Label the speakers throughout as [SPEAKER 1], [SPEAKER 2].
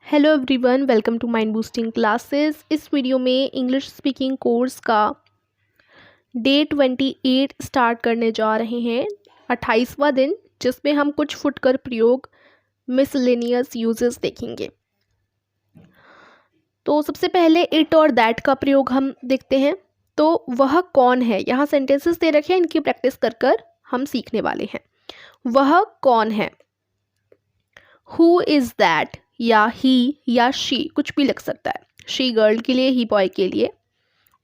[SPEAKER 1] Hello everyone, welcome to mind boosting classes. इस वीडियो में इंग्लिश स्पीकिंग कोर्स का डे 28 स्टार्ट करने जा रहे हैं, 28वां दिन, जिसमें हम कुछ फुटकर प्रयोग मिसलेनियस यूजेस देखेंगे। तो सबसे पहले इट और दैट का प्रयोग हम देखते हैं। तो वह कौन है, यहाँ सेंटेंसेस दे रखे हैं, इनकी प्रैक्टिस कर कर हम सीखने वाले हैं। वह कौन है, हु इज़ दैट, या ही या शी, कुछ भी लग सकता है। शी गर्ल के लिए, ही बॉय के लिए,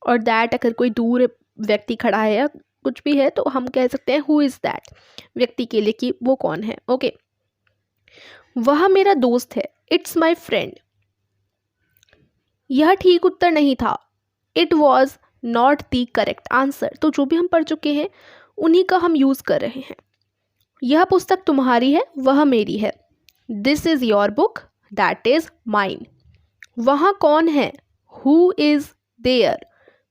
[SPEAKER 1] और दैट अगर कोई दूर व्यक्ति खड़ा है या कुछ भी है तो हम कह सकते हैं हु इज़ दैट, व्यक्ति के लिए कि वो कौन है। ओके, वह मेरा दोस्त है, इट्स माई फ्रेंड। यह ठीक उत्तर नहीं था, it was not the correct answer. तो जो भी हम पढ़ चुके हैं उन्हीं का हम यूज़ कर रहे हैं। यह पुस्तक तुम्हारी है, वह मेरी है, this is your book, that is mine. वहाँ कौन है, हु इज़ देयर,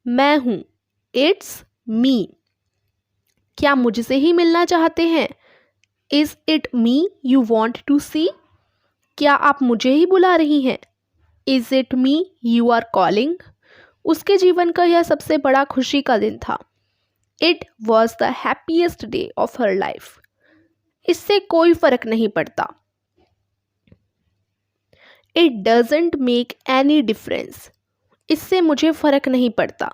[SPEAKER 1] मैं हूँ, इट्स मी। क्या मुझसे ही मिलना चाहते हैं, is it me you want to see. क्या आप मुझे ही बुला रही हैं, is it me you are calling. उसके जीवन का यह सबसे बड़ा खुशी का दिन था, it was the happiest day of her life. इससे कोई फर्क नहीं पड़ता, it doesn't make any difference. इससे मुझे फ़र्क नहीं पड़ता,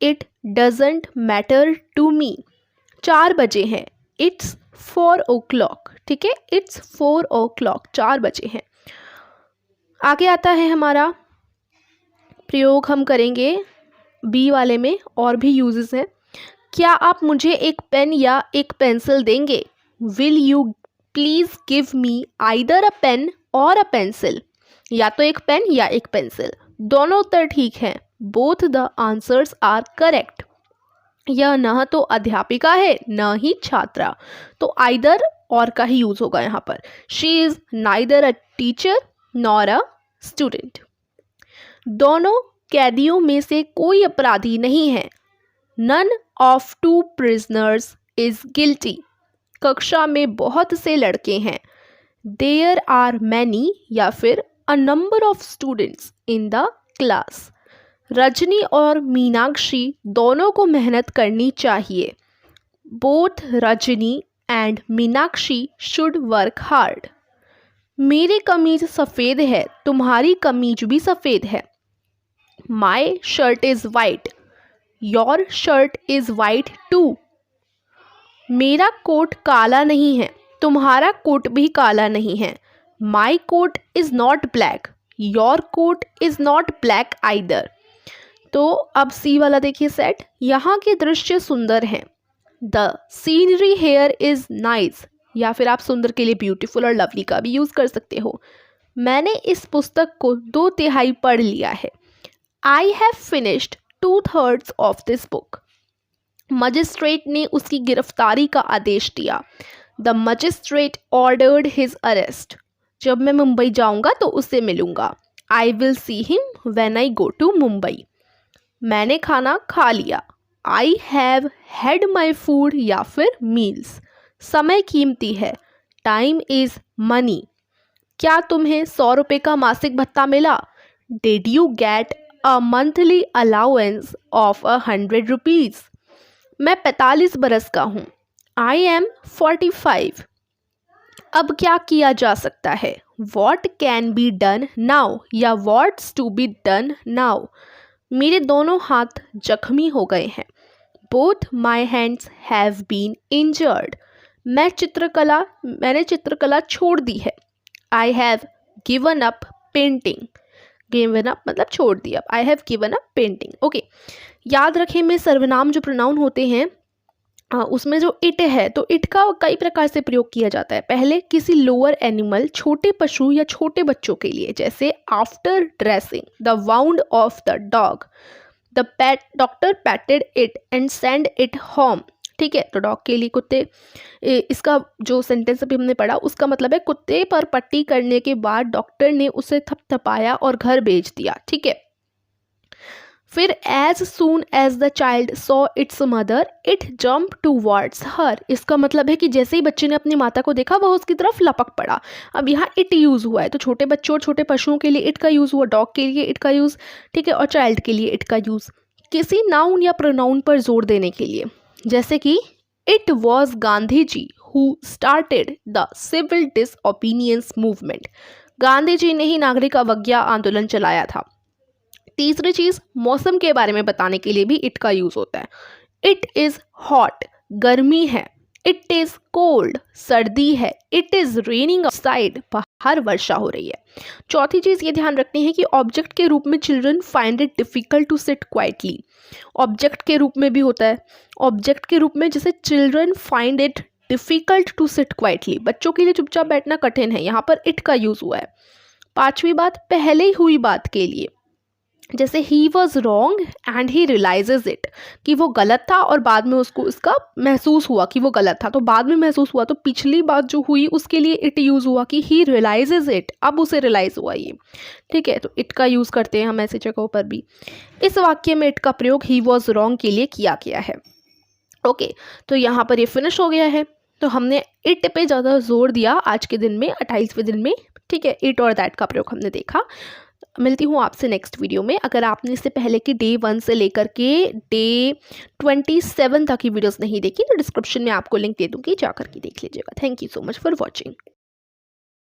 [SPEAKER 1] it doesn't matter to me. 4 बजे हैं, इट्स 4 o'clock। ठीक है, इट्स 4 o'clock, 4 बजे हैं। आगे आता है हमारा प्रयोग, हम करेंगे बी वाले में, और भी यूजेस हैं। क्या आप मुझे एक पेन या एक पेंसिल देंगे, will you please give me either a pen or a pencil. या तो एक पेन या एक पेंसिल, दोनों उत्तर ठीक हैं, both the answers are correct. यह न तो अध्यापिका है न ही छात्रा, तो आइदर और का ही यूज होगा यहाँ पर। She is neither a teacher nor a student. दोनों कैदियों में से कोई अपराधी नहीं है, none of 2 prisoners is guilty. कक्षा में बहुत से लड़के हैं, देयर आर मैनी, या फिर a number of students in the class. Rajni और मीनाक्षी दोनों को मेहनत करनी चाहिए, both Rajni and Meenakshi should work hard. मेरी कमीज सफ़ेद है, तुम्हारी कमीज भी सफ़ेद है, my shirt is white, your shirt is white too. मेरा कोट काला नहीं है, तुम्हारा कोट भी काला नहीं है, my coat is not black, your coat is not black either. तो अब सी वाला देखिए सेट, यहाँ के दृश्य सुंदर हैं, the scenery here is nice, या फिर आप सुंदर के लिए ब्यूटीफुल और लवली का भी यूज़ कर सकते हो। मैंने इस पुस्तक को 2/3 पढ़ लिया है, I have finished 2/3 of this book. मजिस्ट्रेट ने उसकी गिरफ्तारी का आदेश दिया, the magistrate ordered his arrest. जब मैं मुंबई जाऊंगा तो उससे मिलूंगा, I will see him when I go to Mumbai. मैंने खाना खा लिया, I have had my food, या फिर मील्स। समय कीमती है, टाइम इज़ मनी। क्या तुम्हें 100 रुपये का मासिक भत्ता मिला, did you get a monthly allowance of 100 rupees. मैं 45 बरस का हूँ, आई एम 45। अब क्या किया जा सकता है, what can be done now, या what's to be done now. मेरे दोनों हाथ जख्मी हो गए हैं, both my hands have been injured. मैंने चित्रकला छोड़ दी है, I have given up painting. Given up मतलब छोड़ दिया, I have given up painting. Okay, याद रखें में सर्वनाम जो प्रोनाउन होते हैं उसमें जो इट है, तो इट का कई प्रकार से प्रयोग किया जाता है। पहले किसी लोअर एनिमल, छोटे पशु या छोटे बच्चों के लिए, जैसे after dressing the wound of the dog, the PAT doctor पैटेड it and send it home. ठीक है, तो डॉग के लिए कुत्ते, इसका जो सेंटेंस अभी हमने पढ़ा उसका मतलब है कुत्ते पर पट्टी करने के बाद डॉक्टर ने उसे थपथपाया और घर भेज दिया। ठीक है, फिर as soon as the child saw its mother it jump towards her. इसका मतलब है कि जैसे ही बच्चे ने अपनी माता को देखा वह उसकी तरफ लपक पड़ा। अब यहाँ इट यूज़ हुआ है, तो छोटे बच्चों और छोटे पशुओं के लिए इट का यूज़ हुआ, डॉग के लिए इट का यूज़, ठीक है, और चाइल्ड के लिए इट का यूज़ किसी नाउन या प्रोनाउन पर जोर देने के लिए। जैसे कि it was Gandhi ji who started the civil disobedience movement. Gandhi ji ने ही नागरिक अवज्ञा आंदोलन चलाया था। तीसरी चीज़, मौसम के बारे में बताने के लिए भी इट का यूज़ होता है। इट इज़ हॉट, गर्मी है। इट इज़ कोल्ड, सर्दी है। इट इज़ रेनिंग आउटसाइड, बाहर वर्षा हो रही है। चौथी चीज़ ये ध्यान रखनी है कि ऑब्जेक्ट के रूप में children find it difficult to sit quietly. Object के रूप में भी होता है। ऑब्जेक्ट के रूप में जैसे children find it difficult to sit quietly, बच्चों के लिए चुपचाप बैठना कठिन है, यहाँ पर इट का यूज़ हुआ है। पांचवी बात, पहले हुई बात के लिए, जैसे he was wrong and he realises it, कि वो गलत था और बाद में उसको इसका महसूस हुआ कि वो गलत था, तो बाद में महसूस हुआ, तो पिछली बात जो हुई उसके लिए इट यूज़ हुआ कि ही रियलाइजेज इट, अब उसे रियलाइज़ हुआ ये, ठीक है, तो इट का यूज़ करते हैं हम ऐसी जगहों पर भी। इस वाक्य में इट का प्रयोग ही वॉज रॉन्ग के लिए किया गया है। ओके, तो यहाँ पर ये फिनिश हो गया है। तो हमने इट पे ज़्यादा जोर दिया आज के दिन में, 28वें दिन में, ठीक है, इट और दैट का प्रयोग हमने देखा। मिलती हूँ आपसे नेक्स्ट वीडियो में। अगर आपने इससे पहले की डे 1 से लेकर के डे 27 तक की वीडियोस नहीं देखी तो डिस्क्रिप्शन में आपको लिंक दे दूँगी, जाकर के देख लीजिएगा। Thank you so much for watching.